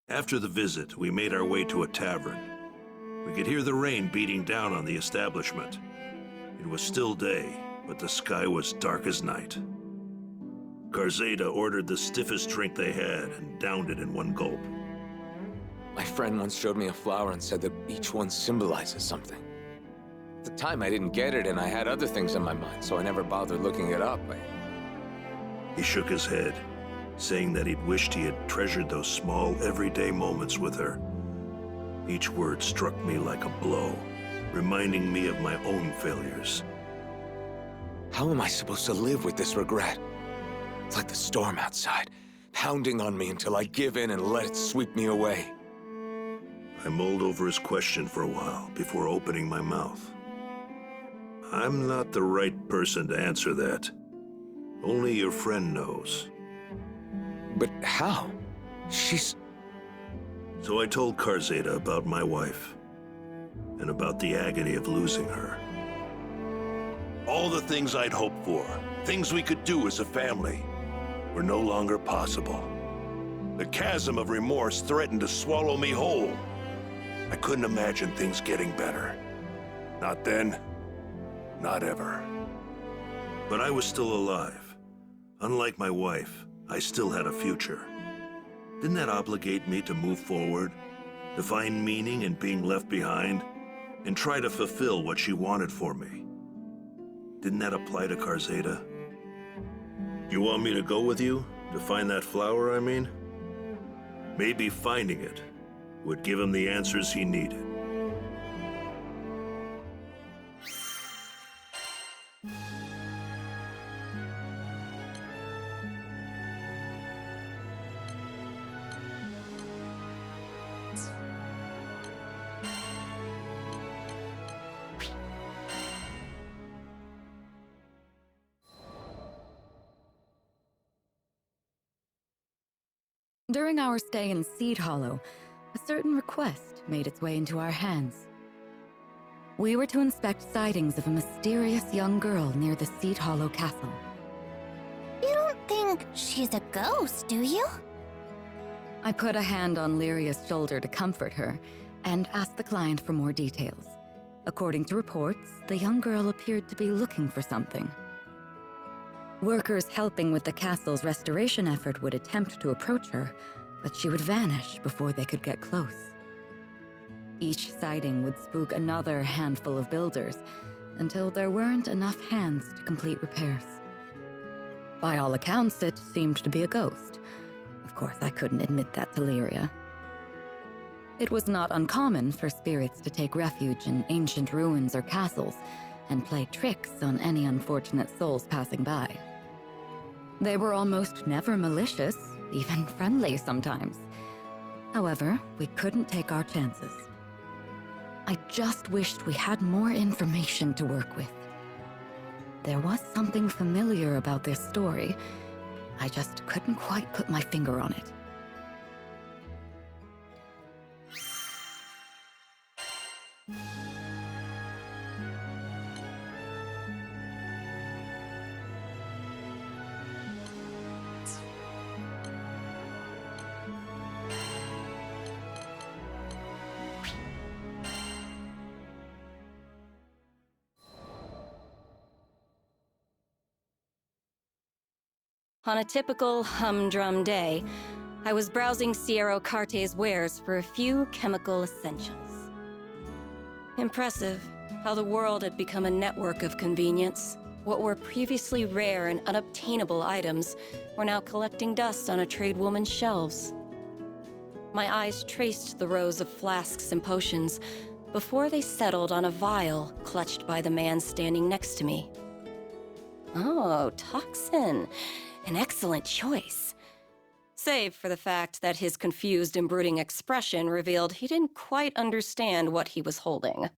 After the visit, we made our way to a tavern. We could hear the rain beating down on the establishment. It was still day, but the sky was dark as night. Garzeda ordered the stiffest drink they had and downed it in one gulp. My friend once showed me a flower and said that each one symbolizes something. At the time, I didn't get it, and I had other things on my mind, so I never bothered looking it up. He shook his head, saying that he'd wished he had treasured those small, everyday moments with her. Each word struck me like a blow, reminding me of my own failures. How am I supposed to live with this regret? It's like the storm outside, pounding on me until I give in and let it sweep me away. I mulled over his question for a while before opening my mouth. I'm not the right person to answer that. Only your friend knows. But how? She's... So I told Garzeda about my wife, and about the agony of losing her. All the things I'd hoped for, things we could do as a family, were no longer possible. The chasm of remorse threatened to swallow me whole. I couldn't imagine things getting better. Not then, not ever. But I was still alive. Unlike my wife, I still had a future. Didn't that obligate me to move forward, to find meaning in being left behind, and try to fulfill what she wanted for me? Didn't that apply to Garzeda? You want me to go with you, to find that flower, I mean? Maybe finding it would give him the answers he needed. During our stay in Seed Hollow, a certain request made its way into our hands. We were to inspect sightings of a mysterious young girl near the Seed Hollow castle. You don't think she's a ghost, do you? I put a hand on Lyria's shoulder to comfort her, and asked the client for more details. According to reports, the young girl appeared to be looking for something. Workers helping with the castle's restoration effort would attempt to approach her, but she would vanish before they could get close. Each sighting would spook another handful of builders, until there weren't enough hands to complete repairs. By all accounts, it seemed to be a ghost. Of course, I couldn't admit that to Lyria. It was not uncommon for spirits to take refuge in ancient ruins or castles, and play tricks on any unfortunate souls passing by. They were almost never malicious, even friendly sometimes. However, we couldn't take our chances. I just wished we had more information to work with. There was something familiar about this story. I just couldn't quite put my finger on it. On a typical humdrum day, I was browsing Sierra Carte's wares for a few chemical essentials. Impressive how the world had become a network of convenience. What were previously rare and unobtainable items were now collecting dust on a tradewoman's shelves. My eyes traced the rows of flasks and potions before they settled on a vial clutched by the man standing next to me. Oh, toxin. An excellent choice. Save for the fact that his confused and brooding expression revealed he didn't quite understand what he was holding.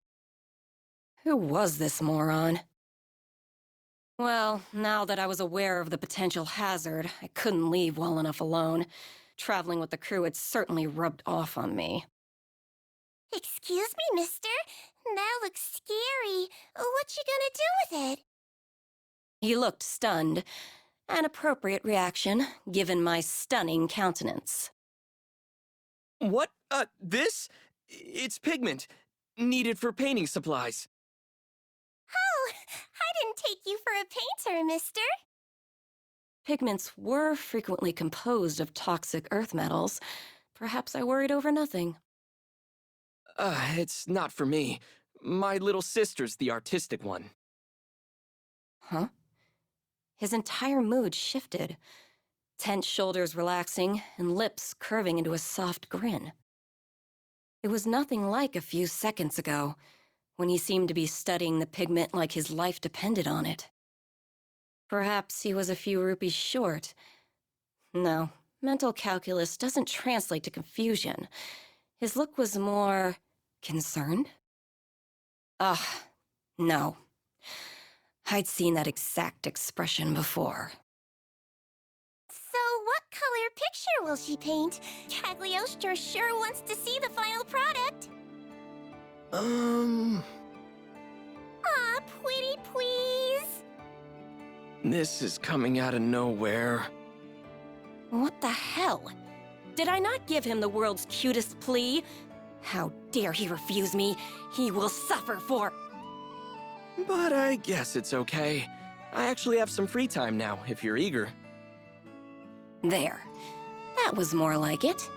Who was this moron? Well, now that I was aware of the potential hazard, I couldn't leave well enough alone. Traveling with the crew had certainly rubbed off on me. Excuse me, mister. That looks scary. What you gonna do with it? He looked stunned. An appropriate reaction, given my stunning countenance. What? This? It's pigment. Needed for painting supplies. Oh, I didn't take you for a painter, mister. Pigments were frequently composed of toxic earth metals. Perhaps I worried over nothing. It's not for me. My little sister's the artistic one. Huh? His entire mood shifted. Tense shoulders relaxing and lips curving into a soft grin. It was nothing like a few seconds ago, when he seemed to be studying the pigment like his life depended on it. Perhaps he was a few rupees short. No, mental calculus doesn't translate to confusion. His look was more concerned? No. I'd seen that exact expression before. So what color picture will she paint? Cagliostro sure wants to see the final product. Aw, pretty please. This is coming out of nowhere. What the hell? Did I not give him the world's cutest plea? How dare he refuse me? He will suffer for... But I guess it's okay. I actually have some free time now, if you're eager. There. That was more like it.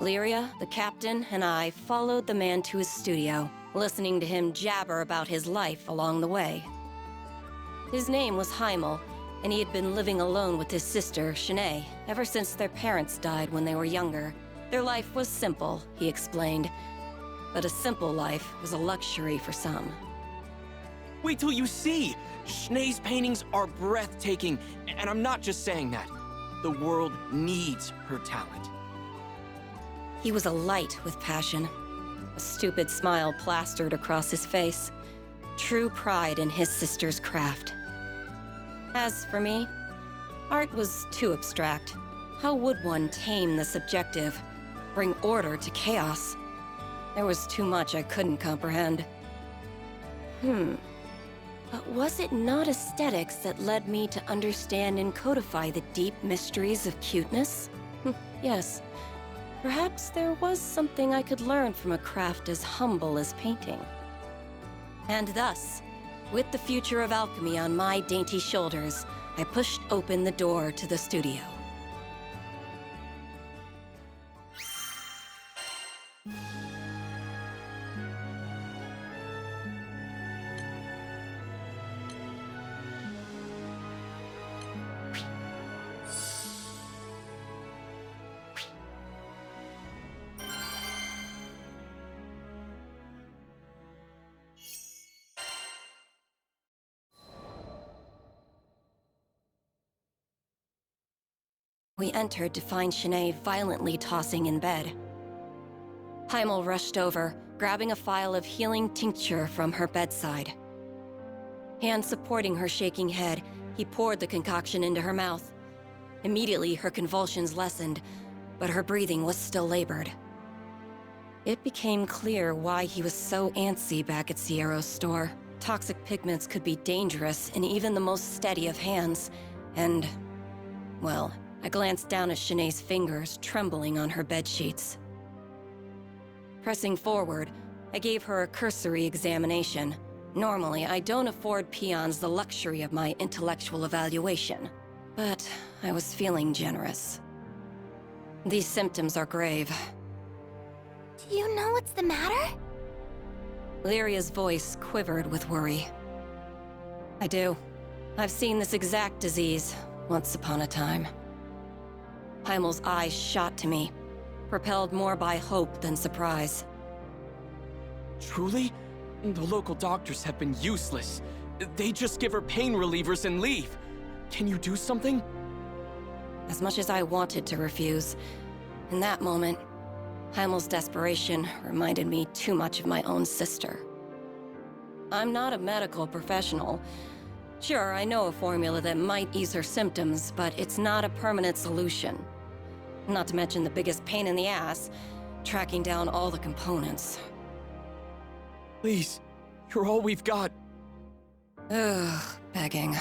Lyria, the captain, and I followed the man to his studio, listening to him jabber about his life along the way. His name was Heimel, and he had been living alone with his sister, Shanae, ever since their parents died when they were younger. Their life was simple, he explained. But a simple life was a luxury for some. Wait till you see! Shanae's paintings are breathtaking, and I'm not just saying that. The world needs her talent. He was alight with passion. A stupid smile plastered across his face. True pride in his sister's craft. As for me, art was too abstract. How would one tame the subjective, bring order to chaos? There was too much I couldn't comprehend. But was it not aesthetics that led me to understand and codify the deep mysteries of cuteness? Yes. Perhaps there was something I could learn from a craft as humble as painting. And thus, with the future of alchemy on my dainty shoulders, I pushed open the door to the studio. We entered to find Shanae violently tossing in bed. Heimel rushed over, grabbing a phial of healing tincture from her bedside. Hand supporting her shaking head, he poured the concoction into her mouth. Immediately, her convulsions lessened, but her breathing was still labored. It became clear why he was so antsy back at Sierra's store. Toxic pigments could be dangerous in even the most steady of hands, and, well, I glanced down at Shanae's fingers trembling on her bedsheets. Pressing forward, I gave her a cursory examination. Normally, I don't afford peons the luxury of my intellectual evaluation, but I was feeling generous. These symptoms are grave. Do you know what's the matter? Lyria's voice quivered with worry. I do. I've seen this exact disease once upon a time. Heimel's eyes shot to me, propelled more by hope than surprise. Truly? The local doctors have been useless. They just give her pain relievers and leave. Can you do something? As much as I wanted to refuse, in that moment, Heimel's desperation reminded me too much of my own sister. I'm not a medical professional. Sure, I know a formula that might ease her symptoms, but it's not a permanent solution. Not to mention the biggest pain in the ass, tracking down all the components. Please, you're all we've got. Ugh, begging.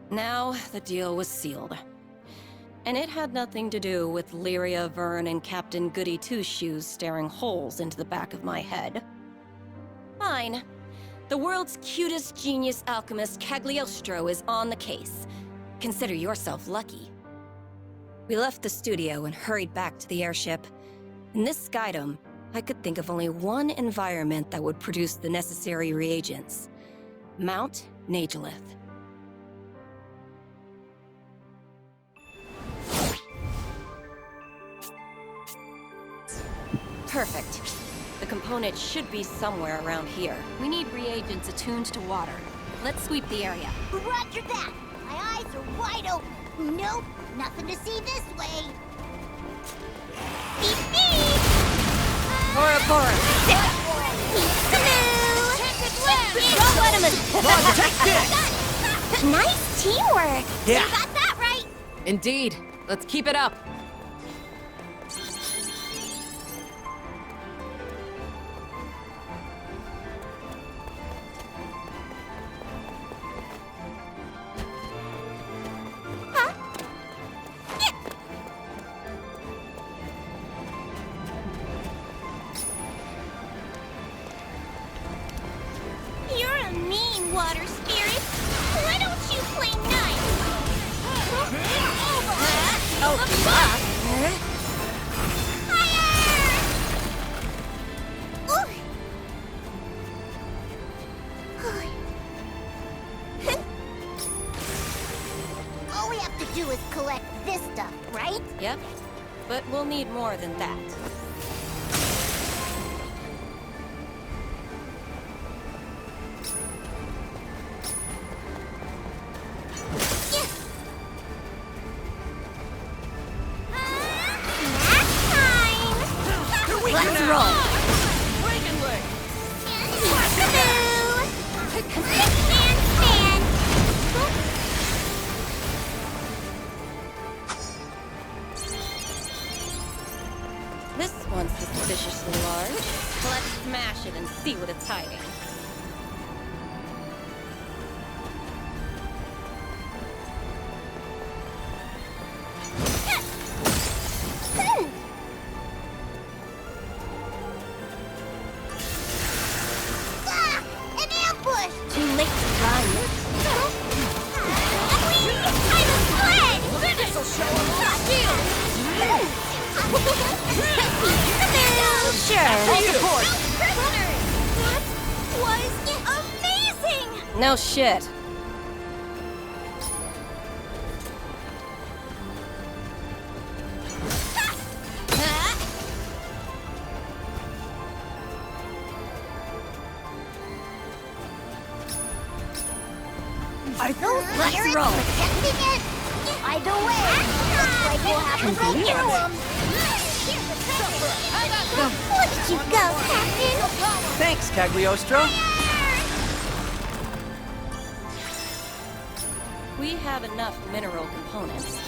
Now, the deal was sealed. And it had nothing to do with Lyria, Vern, and Captain Goody Two-Shoes staring holes into the back of my head. Fine. The world's cutest genius alchemist Cagliostro is on the case. Consider yourself lucky. We left the studio and hurried back to the airship. In this skydome, I could think of only one environment that would produce the necessary reagents. Mount Nagelith. Perfect. The component should be somewhere around here. We need reagents attuned to water. Let's sweep the area. Roger that! My eyes are wide open. Nope, nothing to see this way. Beep beep! Bora Bora! Don't let him Nice teamwork! Yeah. You got that right! Indeed. Let's keep it up. You're a mean water spirit. Why don't you play nice? All we have to do is collect this stuff, right? Yep, but we'll need more than that. Let's roll! This one's suspiciously large. Let's smash it and see what it's hiding. An ambush! Too late to run. This'll show him Sure, Hold the fort. That was amazing! No shit. Are those pirates protecting it? Either way, looks like we'll have to go through them. Look at you go, Captain! Thanks, Cagliostro. We have enough mineral components.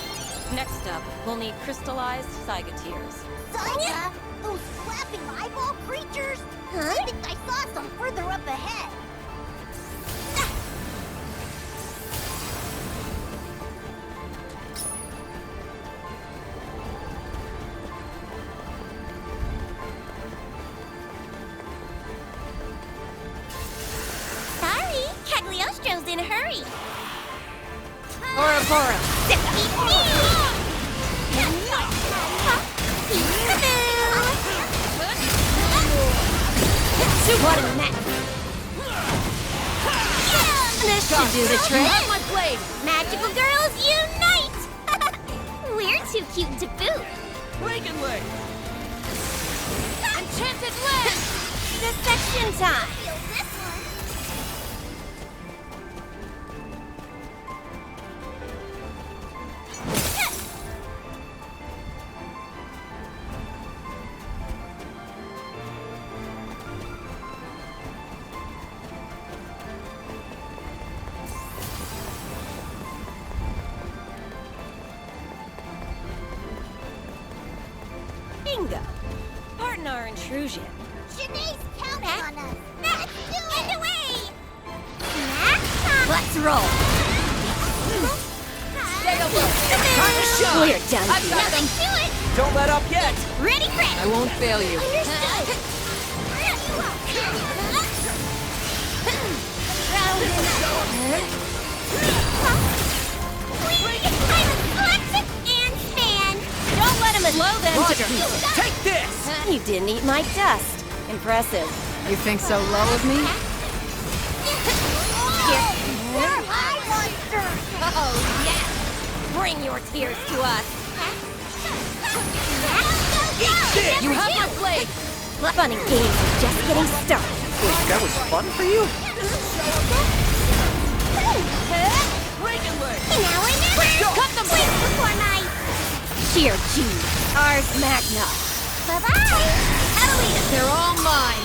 Next up, we'll need crystallized Cygateers. Zyga? Those flapping eyeball creatures? I think I saw some further up ahead. Sorry, Cagliostro's in a hurry. Bora Bora! What a mess! This should do the trick. My blade! Magical girls unite! We're too cute to boot. Reagan leg. Enchanted lens! Dissection time! Feel this one. Bingo! Pardon our intrusion. Shanae's counting on us. Let's do it! Get away! Let's roll! Time to shine! We're done I've here. got them. Do it! Don't let up yet! Ready, Fred! I won't fail you. Understood! I'm electric and fan! Don't let him slow them. Roger! Take this! You didn't eat my dust. Impressive. You think so low of me? Oh, yes! Bring your tears to us. You have your blade. Fun and games are just getting started. That was fun for you? Now remember! Cut them. Wait before my... Cheer Jude, Ars Magna. Bye-bye! Adelina! They're all mine.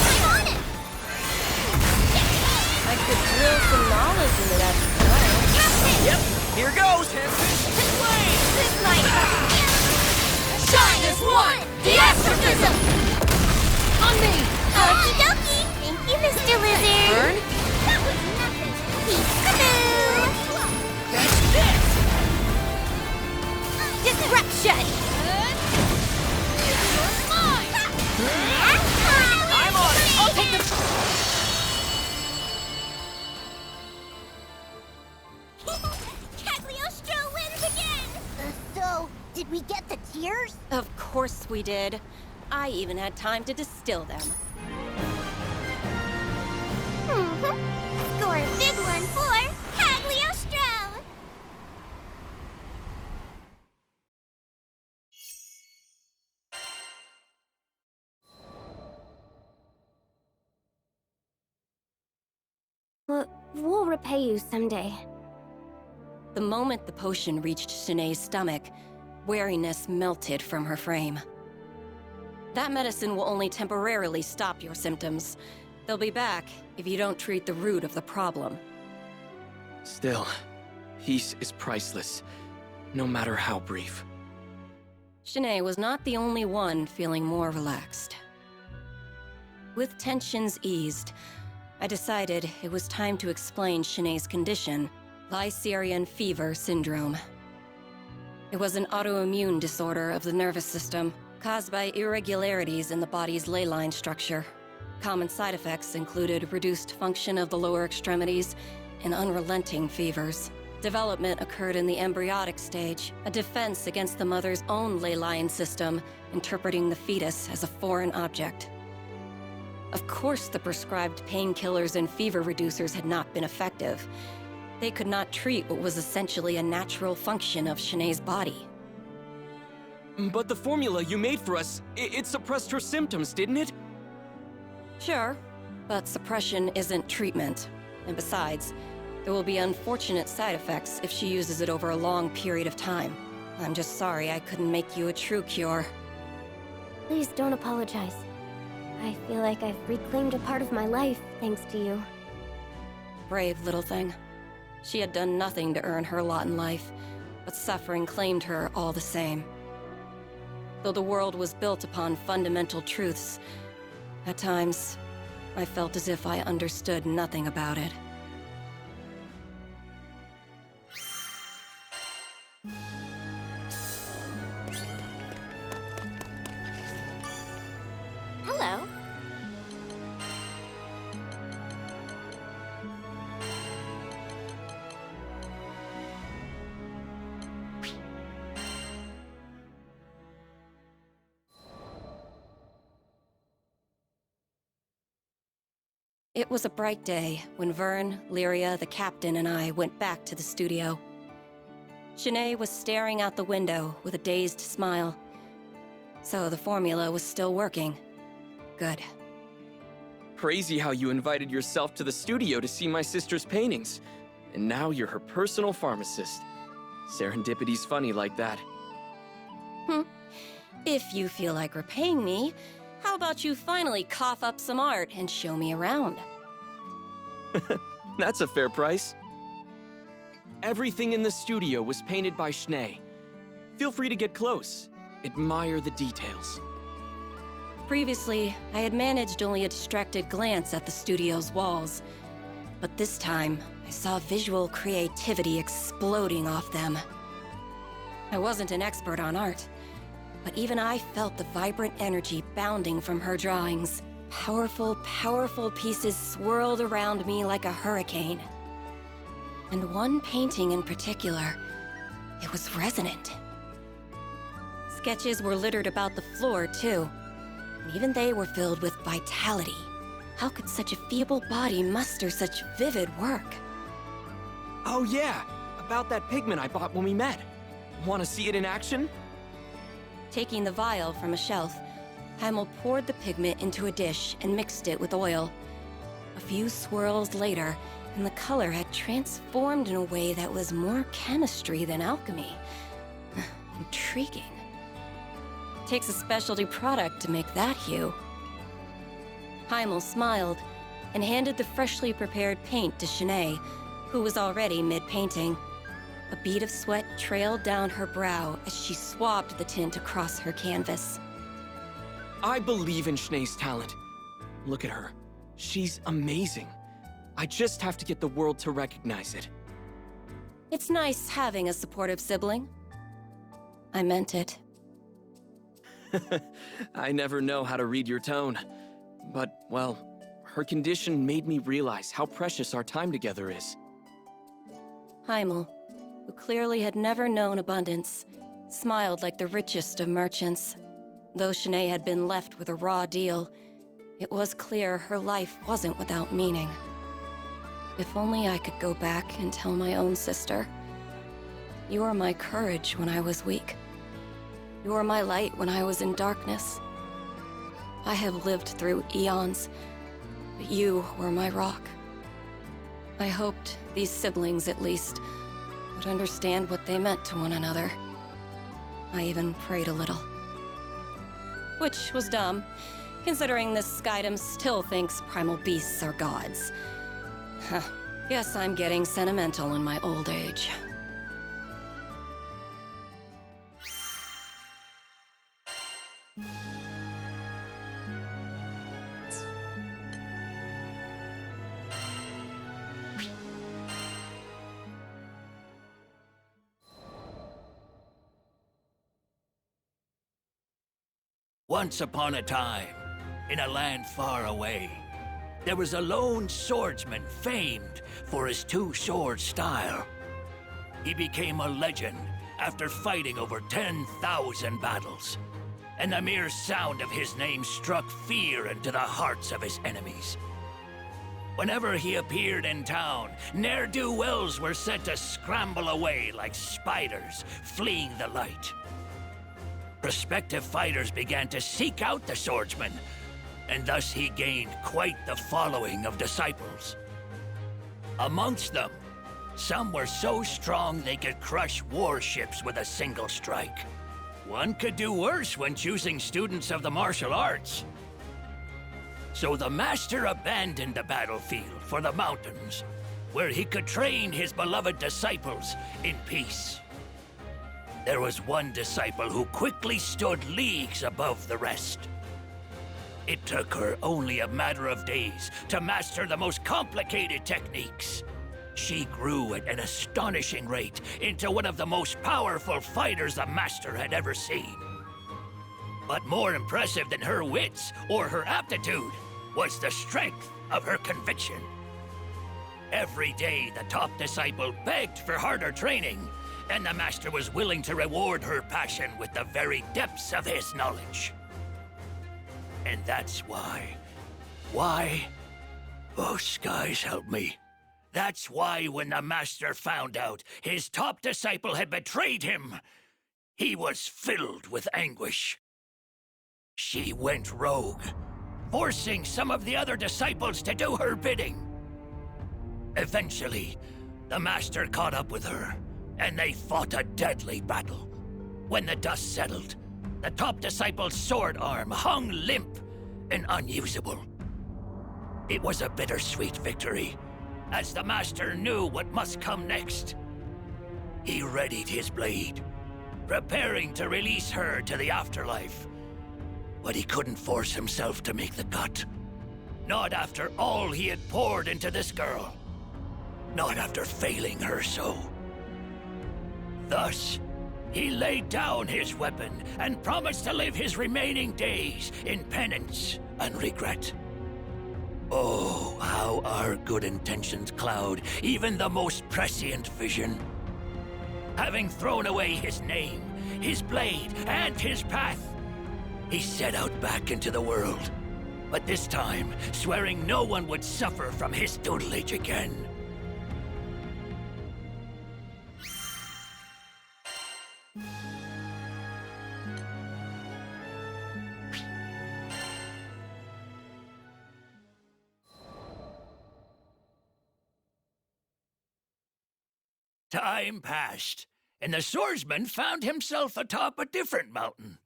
I'm on it! I could drill some knowledge into that style. Captain! Yep, here goes! This light! Shine as one. The astrophism! On me. Okie dokie! Thank you, Mr. Lizard! Burn. That was nothing! Peekaboo! Catch this! Disruption! I'm on it! I'll take the... Cagliostro wins again! So, did we get the tears? Of course we did. I even had time to distill them. Score a big one for Cagliostro! We'll repay you someday. The moment the potion reached Shanae's stomach, wariness melted from her frame. That medicine will only temporarily stop your symptoms. They'll be back if you don't treat the root of the problem. Still, peace is priceless, no matter how brief. Shanae was not the only one feeling more relaxed. With tensions eased, I decided it was time to explain Shanae's condition, Lycerian fever syndrome. It was an autoimmune disorder of the nervous system, caused by irregularities in the body's ley line structure. Common side effects included reduced function of the lower extremities and unrelenting fevers. Development occurred in the embryonic stage, a defense against the mother's own ley line system, interpreting the fetus as a foreign object. Of course, the prescribed painkillers and fever reducers had not been effective. They could not treat what was essentially a natural function of Shanae's body. But the formula you made for us, it suppressed her symptoms, didn't it? Sure, but suppression isn't treatment. And besides, there will be unfortunate side effects if she uses it over a long period of time. I'm just sorry I couldn't make you a true cure. Please don't apologize. I feel like I've reclaimed a part of my life thanks to you. Brave little thing. She had done nothing to earn her lot in life, but suffering claimed her all the same. Though the world was built upon fundamental truths, at times, I felt as if I understood nothing about it. Hello. It was a bright day when Vern, Lyria, the captain, and I went back to the studio. Shanae was staring out the window with a dazed smile. So the formula was still working. Good. Crazy how you invited yourself to the studio to see my sister's paintings. And now you're her personal pharmacist. Serendipity's funny like that. If you feel like repaying me, how about you finally cough up some art and show me around? That's a fair price. Everything in the studio was painted by Shanae. Feel free to get close. Admire the details. Previously, I had managed only a distracted glance at the studio's walls. But this time, I saw visual creativity exploding off them. I wasn't an expert on art, but even I felt the vibrant energy bounding from her drawings. Powerful, powerful pieces swirled around me like a hurricane. And one painting in particular, it was resonant. Sketches were littered about the floor, too. And even they were filled with vitality. How could such a feeble body muster such vivid work? Oh yeah, about that pigment I bought when we met. Want to see it in action? Taking the vial from a shelf, Heimel poured the pigment into a dish and mixed it with oil. A few swirls later, and the color had transformed in a way that was more chemistry than alchemy. Intriguing. Takes a specialty product to make that hue. Heimel smiled and handed the freshly prepared paint to Shanae, who was already mid-painting. A bead of sweat trailed down her brow as she swabbed the tint across her canvas. I believe in Shanae's talent. Look at her. She's amazing. I just have to get the world to recognize it. It's nice having a supportive sibling. I meant it. I never know how to read your tone. But, well, her condition made me realize how precious our time together is. Heimel, who clearly had never known abundance, smiled like the richest of merchants. Though Shanae had been left with a raw deal, it was clear her life wasn't without meaning. If only I could go back and tell my own sister, "You were my courage when I was weak. You were my light when I was in darkness. I have lived through eons, but you were my rock." I hoped these siblings, at least, would understand what they meant to one another. I even prayed a little. Which was dumb, considering this Skydom still thinks primal beasts are gods. Huh. Guess I'm getting sentimental in my old age. Once upon a time, in a land far away, there was a lone swordsman famed for his two-sword style. He became a legend after fighting over 10,000 battles, and the mere sound of his name struck fear into the hearts of his enemies. Whenever he appeared in town, ne'er-do-wells were said to scramble away like spiders fleeing the light. Prospective fighters began to seek out the swordsman, and thus he gained quite the following of disciples. Amongst them, some were so strong they could crush warships with a single strike. One could do worse when choosing students of the martial arts. So the master abandoned the battlefield for the mountains, where he could train his beloved disciples in peace. There was one disciple who quickly stood leagues above the rest. It took her only a matter of days to master the most complicated techniques. She grew at an astonishing rate into one of the most powerful fighters the master had ever seen. But more impressive than her wits or her aptitude was the strength of her conviction. Every day, the top disciple begged for harder training, and the master was willing to reward her passion with the very depths of his knowledge. And that's why... Oh, skies help me. That's why when the master found out his top disciple had betrayed him, he was filled with anguish. She went rogue, forcing some of the other disciples to do her bidding. Eventually, the master caught up with her, and they fought a deadly battle. When the dust settled, the top disciple's sword arm hung limp and unusable. It was a bittersweet victory, as the master knew what must come next. He readied his blade, preparing to release her to the afterlife. But he couldn't force himself to make the cut. Not after all he had poured into this girl. not after failing her so. Thus, he laid down his weapon and promised to live his remaining days in penance and regret. Oh, how our good intentions cloud even the most prescient vision. Having thrown away his name, his blade, and his path, he set out back into the world. But this time, swearing no one would suffer from his tutelage again. Time passed, and the swordsman found himself atop a different mountain,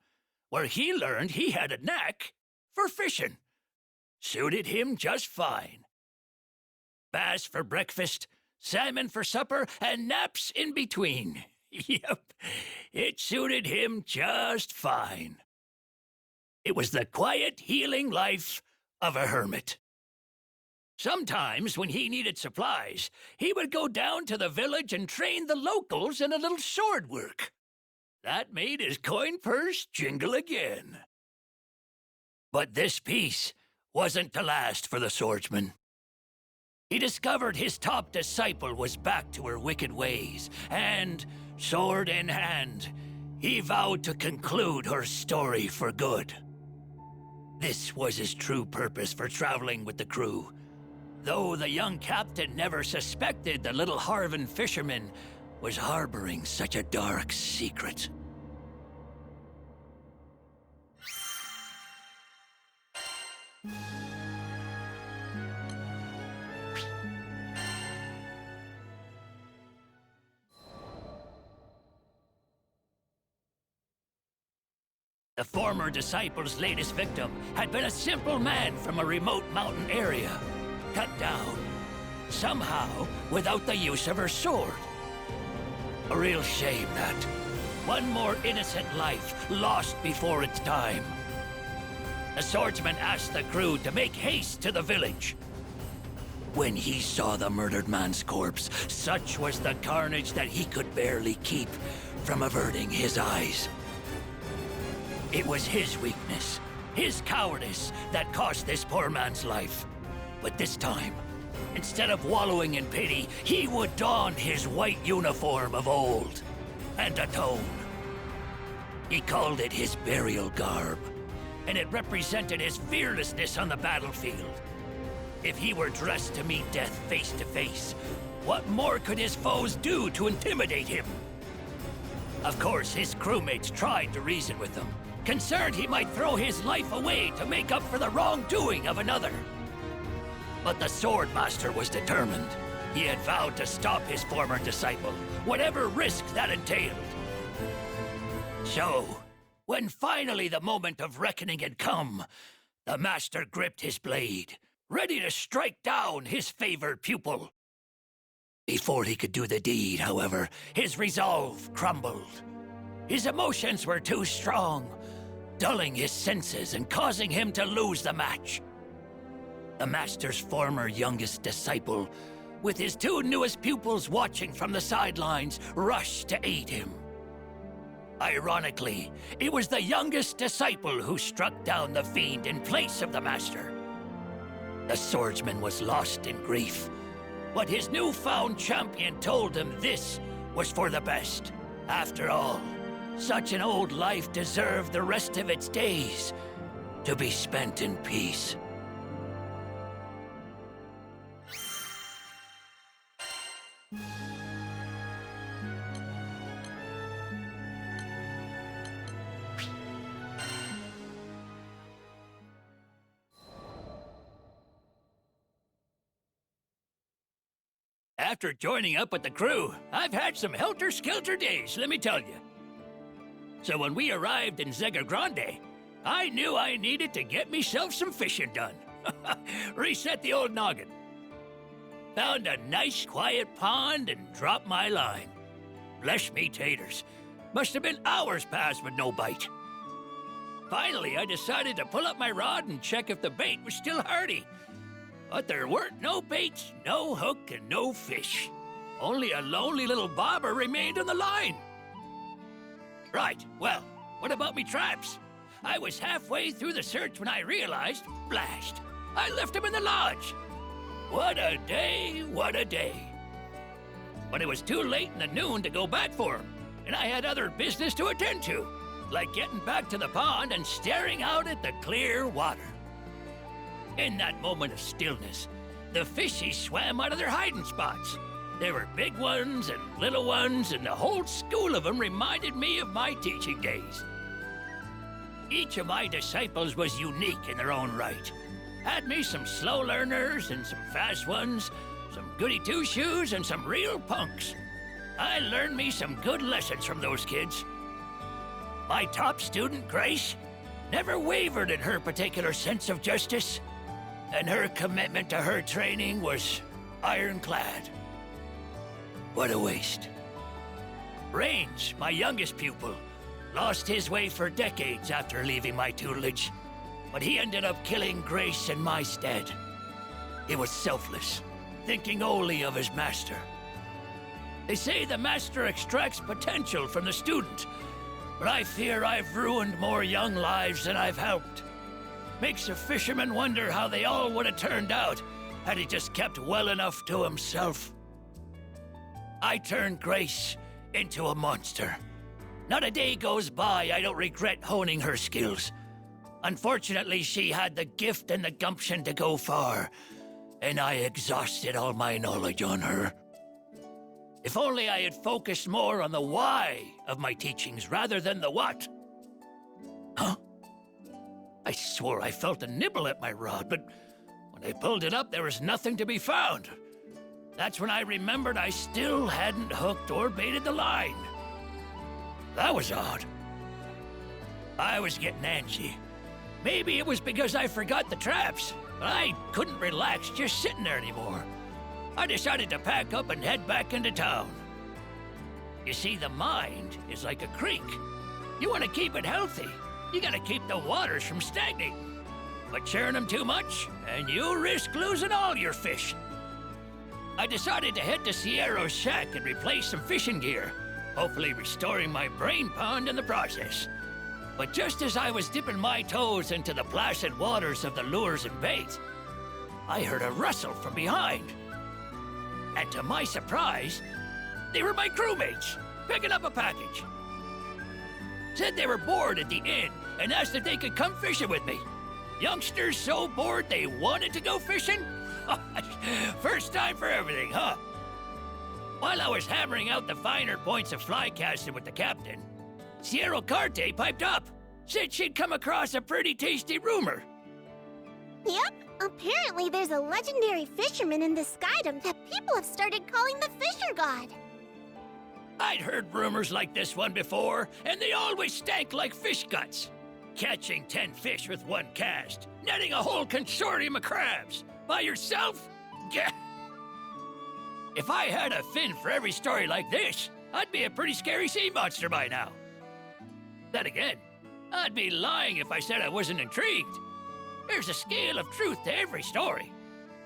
where he learned he had a knack for fishing. Suited him just fine. Bass for breakfast, salmon for supper, and naps in between. Yep, it suited him just fine. It was the quiet, healing life of a hermit. Sometimes, when he needed supplies, he would go down to the village and train the locals in a little sword work. That made his coin purse jingle again. But this peace wasn't to last for the swordsman. He discovered his top disciple was back to her wicked ways, and, sword in hand, he vowed to conclude her story for good. This was his true purpose for traveling with the crew, though the young captain never suspected the little Harvan fisherman was harboring such a dark secret. The former disciple's latest victim had been a simple man from a remote mountain area, cut down, somehow without the use of her sword. A real shame that one more innocent life lost before its time. The swordsman asked the crew to make haste to the village. When he saw the murdered man's corpse, such was the carnage that he could barely keep from averting his eyes. It was his weakness, his cowardice, that cost this poor man's life. But this time, instead of wallowing in pity, he would don his white uniform of old and atone. He called it his burial garb, and it represented his fearlessness on the battlefield. If he were dressed to meet death face to face, what more could his foes do to intimidate him? Of course, his crewmates tried to reason with him, concerned he might throw his life away to make up for the wrongdoing of another. But the Swordmaster was determined. He had vowed to stop his former disciple, whatever risk that entailed. So, when finally the moment of reckoning had come, the Master gripped his blade, ready to strike down his favored pupil. Before he could do the deed, however, his resolve crumbled. His emotions were too strong, dulling his senses and causing him to lose the match. The Master's former youngest disciple, with his two newest pupils watching from the sidelines, rushed to aid him. Ironically, it was the youngest disciple who struck down the fiend in place of the Master. The swordsman was lost in grief, but his newfound champion told him this was for the best. After all, such an old life deserved the rest of its days to be spent in peace. After joining up with the crew, I've had some helter-skelter days, let me tell you. So when we arrived in Zegar Grande, I knew I needed to get myself some fishing done. Reset the old noggin. Found a nice, quiet pond and dropped my line. Bless me taters. Must have been hours past with no bite. Finally, I decided to pull up my rod and check if the bait was still hardy. But there weren't no baits, no hook, and no fish. Only a lonely little bobber remained on the line. Right, well, what about me traps? I was halfway through the search when I realized, blast, I left them in the lodge. What a day, what a day. But it was too late in the noon to go back for them, and I had other business to attend to, like getting back to the pond and staring out at the clear water. In that moment of stillness, the fishies swam out of their hiding spots. There were big ones and little ones, and the whole school of them reminded me of my teaching days. Each of my disciples was unique in their own right. Had me some slow learners and some fast ones, some goody two-shoes and some real punks. I learned me some good lessons from those kids. My top student, Grace, never wavered in her particular sense of justice, and her commitment to her training was ironclad. What a waste. Rains, my youngest pupil, lost his way for decades after leaving my tutelage, but he ended up killing Grace in my stead. He was selfless, thinking only of his master. They say the master extracts potential from the student, but I fear I've ruined more young lives than I've helped. Makes a fisherman wonder how they all would have turned out had he just kept well enough to himself. I turned Grace into a monster. Not a day goes by I don't regret honing her skills. Unfortunately, she had the gift and the gumption to go far, and I exhausted all my knowledge on her. If only I had focused more on the why of my teachings rather than the what. Huh? I swore I felt a nibble at my rod, but when I pulled it up, there was nothing to be found. That's when I remembered I still hadn't hooked or baited the line. That was odd. I was getting antsy. Maybe it was because I forgot the traps, but I couldn't relax just sitting there anymore. I decided to pack up and head back into town. You see, the mind is like a creek. You want to keep it healthy. You gotta keep the waters from stagnating. But churn them too much, and you risk losing all your fish. I decided to head to Sierra's shack and replace some fishing gear, hopefully restoring my brain pond in the process. But just as I was dipping my toes into the placid waters of the lures and bait, I heard a rustle from behind. And to my surprise, they were my crewmates, picking up a package. Said they were bored at the inn and asked if they could come fishing with me. Youngsters so bored they wanted to go fishing? First time for everything, huh? While I was hammering out the finer points of fly casting with the captain, Sierra Carte piped up, said she'd come across a pretty tasty rumor. Yep, apparently there's a legendary fisherman in the skydom that people have started calling the Fisher God. I'd heard rumors like this one before, and they always stank like fish guts. Catching 10 fish with one cast, netting a whole consortium of crabs. By yourself? Gah! If I had a fin for every story like this, I'd be a pretty scary sea monster by now. Then again, I'd be lying if I said I wasn't intrigued. There's a scale of truth to every story,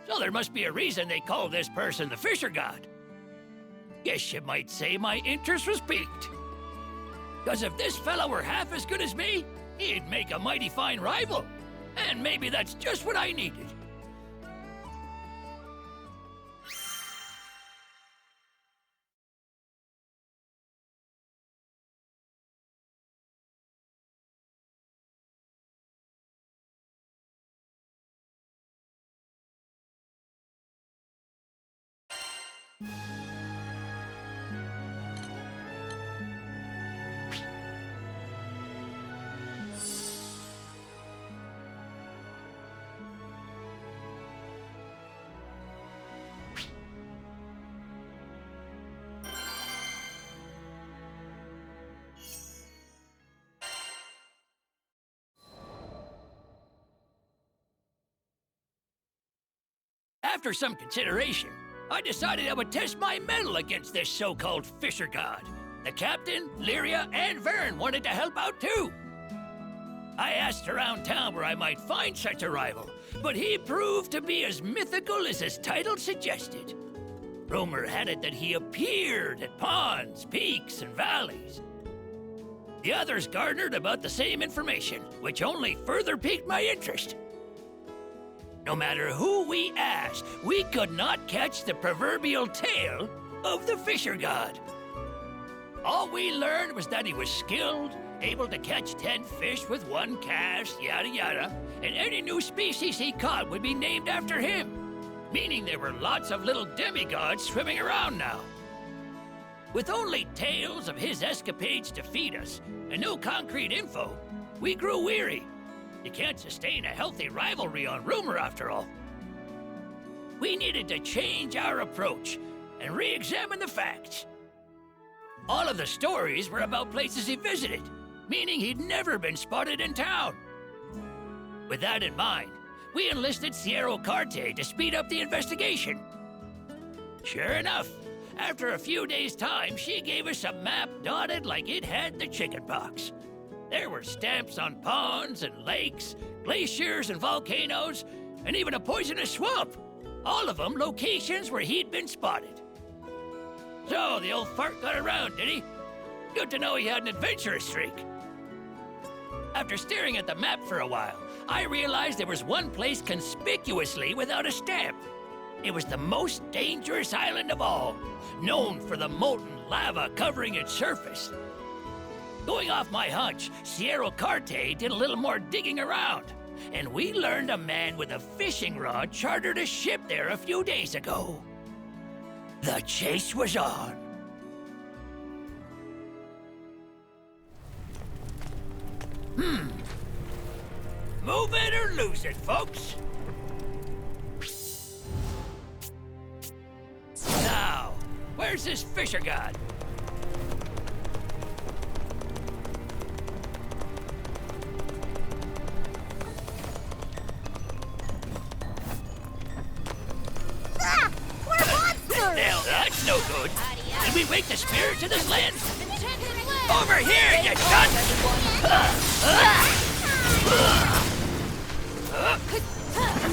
so there must be a reason they call this person the Fisher God. Guess you might say my interest was piqued. Because if this fella were half as good as me, he'd make a mighty fine rival. And maybe that's just what I needed. After some consideration, I decided I would test my mettle against this so-called Fisher God. The captain, Lyria, and Vern wanted to help out too. I asked around town where I might find such a rival, but he proved to be as mythical as his title suggested. Rumor had it that he appeared at ponds, peaks, and valleys. The others garnered about the same information, which only further piqued my interest. No matter who we asked, we could not catch the proverbial tail of the fisher god. All we learned was that he was skilled, able to catch 10 fish with one cast, yada yada, and any new species he caught would be named after him, meaning there were lots of little demigods swimming around now. With only tales of his escapades to feed us, and no concrete info, we grew weary. You can't sustain a healthy rivalry on rumor, after all. We needed to change our approach and re-examine the facts. All of the stories were about places he visited, meaning he'd never been spotted in town. With that in mind, we enlisted Sierra Carte to speed up the investigation. Sure enough, after a few days' time, she gave us a map dotted like it had the chickenpox. There were stamps on ponds and lakes, glaciers and volcanoes, and even a poisonous swamp. All of them locations where he'd been spotted. So the old fart got around, did he? Good to know he had an adventurous streak. After staring at the map for a while, I realized there was one place conspicuously without a stamp. It was the most dangerous island of all, known for the molten lava covering its surface. Going off my hunch, Sierra Carte did a little more digging around, and we learned a man with a fishing rod chartered a ship there a few days ago. The chase was on. Move it or lose it, folks. Now, where's this fisher god? Ah! We're monsters! Now, that's no good. Did we wake the spirits of this land? Over here, you dunce!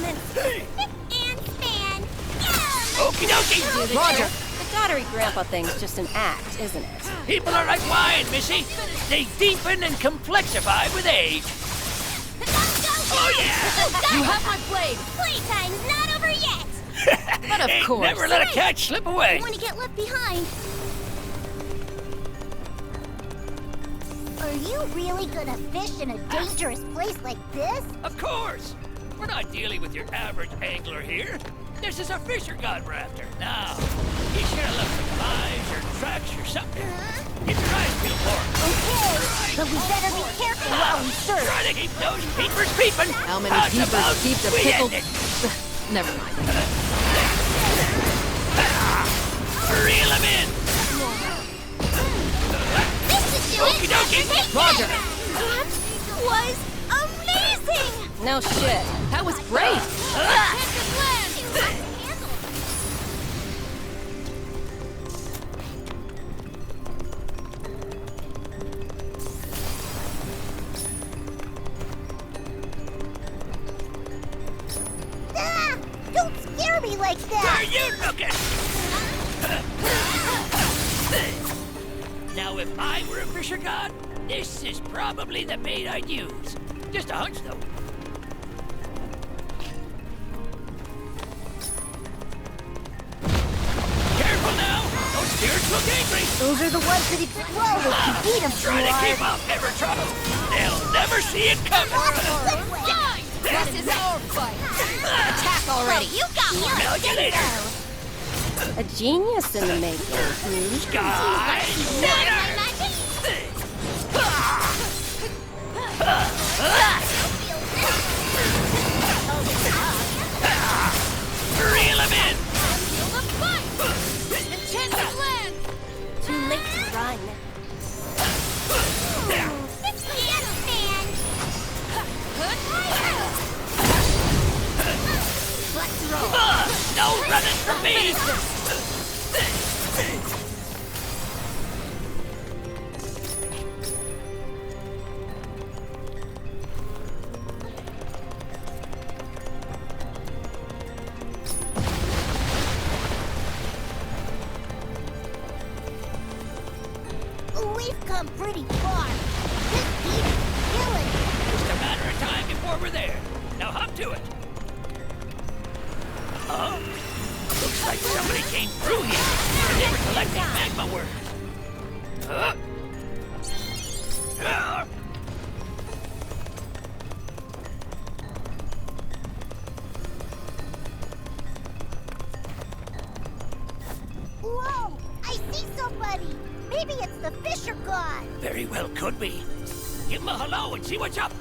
And span! Okie dokie! Roger. The gotta grandpa thing's just an act, isn't it? People are like wine, Missy. They deepen and complexify with age. Oh, yeah! You have my blade. Playtime's not over yet! But of Hey, course. never let a catch slip away. I want to get left behind. Are you really gonna fish in a dangerous place like this? Of course. We're not dealing with your average angler here. This is a fisher god we're after. Now, you should have left some flies or tracks or something. Keep your eyes peeled for him. Okay, but we better be careful while we search. Try to keep those peepers peeping. How many How's peepers about keep the we pickled? end it? Never mind. Reel him in. This should do Okie it! dokie. Roger. That was amazing! No shit. That was great. Ah! Don't scare me like Where that! are you looking? Now, if I were a fisher god, this is probably the bait I'd use. Just a hunch, though. Careful now! Those spirits look angry! Those are the ones that explode if you beat them too Try to keep hard. up, ever trouble. They'll never see it coming. This is our fight. Attack already. You got me! Smell you later. A genius in the making. Sky Shatter! Reel him in! Too late to run. No running from me! come pretty far. This heat is killing me. Just a matter of time before we're there. Now hop to it. Oh, looks like somebody came through here. And they were collecting magma worms. Whoa! I see somebody! Maybe it's the Fisher God! Very well could be. Give him a hello and see what's up.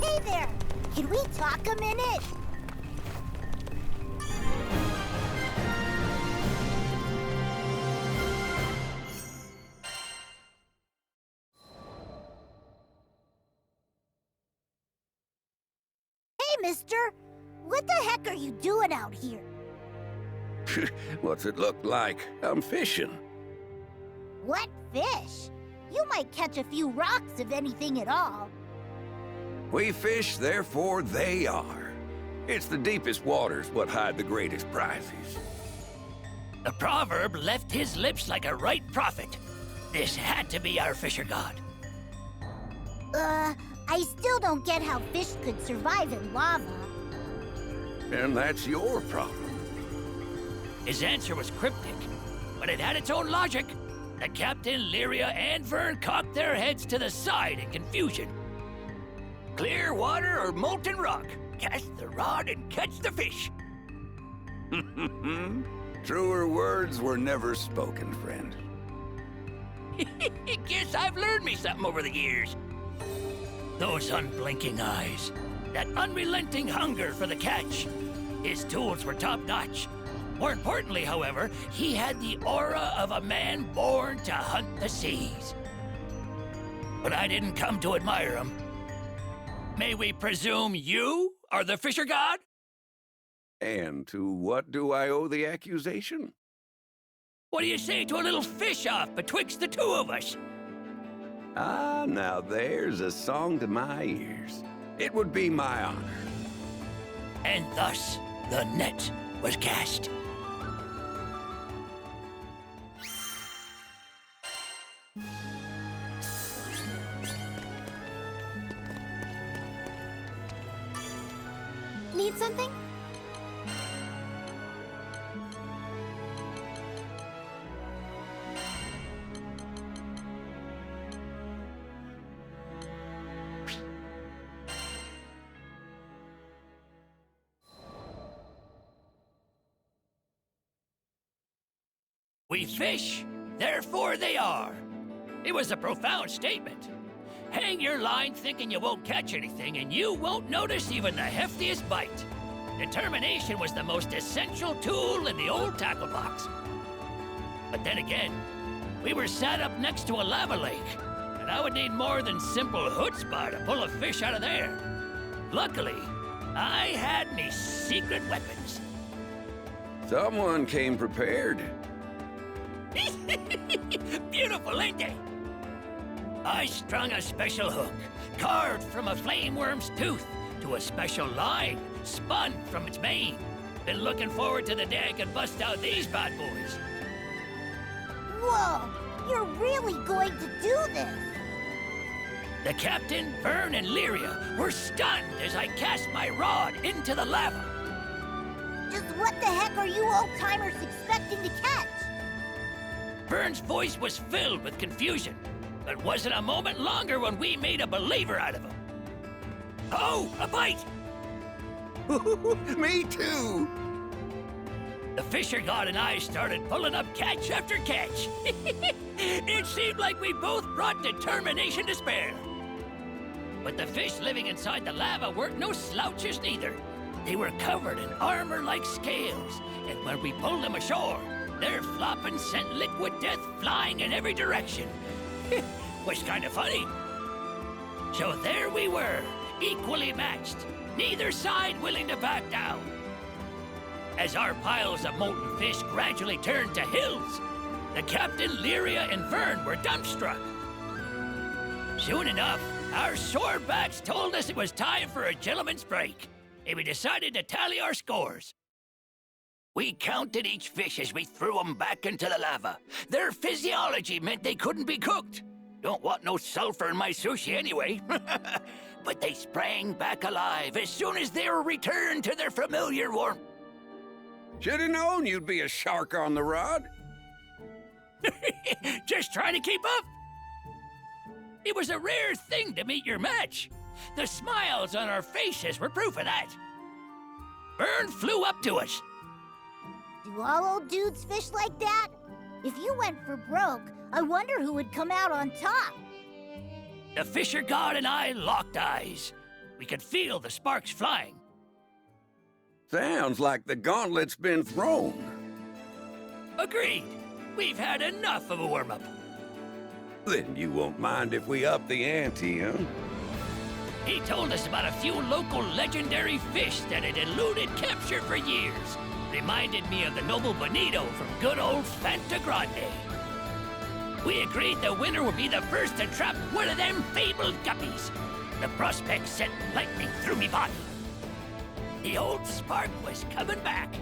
Hey there! Can we talk a minute? Hey, mister! What the heck are you doing out here? What's it look like? I'm fishing. What fish? You might catch a few rocks if anything at all. We fish, therefore they are. It's the deepest waters what hide the greatest prizes. The proverb left his lips like a right prophet. This had to be our Fisher God. I still don't get how fish could survive in lava. And that's your problem. His answer was cryptic, but it had its own logic. The captain, Lyria, and Vern cocked their heads to the side in confusion. Clear water or molten rock? Cast the rod and catch the fish. Truer words were never spoken, friend. Guess I've learned me something over the years. Those unblinking eyes, that unrelenting hunger for the catch. His tools were top-notch. More importantly, however, he had the aura of a man born to hunt the seas. But I didn't come to admire him. May we presume you are the Fisher God? And to what do I owe the accusation? What do you say to a little fish-off betwixt the two of us? Ah, now there's a song to my ears. It would be my honor. And thus, the net was cast. Need something? We fish, therefore they are. It was a profound statement. Hang your line thinking you won't catch anything, and you won't notice even the heftiest bite. Determination was the most essential tool in the old tackle box. But then again, we were sat up next to a lava lake, and I would need more than simple chutzpah to pull a fish out of there. Luckily, I had me secret weapons. Someone came prepared. Beautiful, ain't they? I strung a special hook, carved from a flame worm's tooth, to a special line, spun from its mane. Been looking forward to the day I can bust out these bad boys. Whoa! You're really going to do this? The captain, Vern, and Lyria were stunned as I cast my rod into the lava. Just what the heck are you old-timers expecting to catch? Vern's voice was filled with confusion, but wasn't a moment longer when we made a believer out of him. Oh, a bite! Me too! The Fisher God and I started pulling up catch after catch. It seemed like we both brought determination to spare. But the fish living inside the lava weren't no slouches neither. They were covered in armor like scales, and when we pulled them ashore, their flopping sent liquid death flying in every direction. Was kind of funny. So there we were, equally matched, neither side willing to back down. As our piles of molten fish gradually turned to hills, the captain, Lyria, and Vern were dumbstruck. Soon enough, our sore backs told us it was time for a gentleman's break. and we decided to tally our scores. We counted each fish as we threw them back into the lava. Their physiology meant they couldn't be cooked. Don't want no sulfur in my sushi anyway. But they sprang back alive as soon as they were returned to their familiar warmth. Should've known you'd be a shark on the rod. Just trying to keep up. It was a rare thing to meet your match. The smiles on our faces were proof of that. Vern flew up to us. Do all old dudes fish like that? If you went for broke, I wonder who would come out on top. The fisher god and I locked eyes. We could feel the sparks flying. Sounds like the gauntlet's been thrown. Agreed. We've had enough of a warm-up. Then you won't mind if we up the ante, huh? He told us about a few local legendary fish that had eluded capture for years. Reminded me of the noble bonito from good old Fanta Grande. We agreed the winner would be the first to trap one of them fabled guppies. The prospect sent lightning through me body. The old spark was coming back.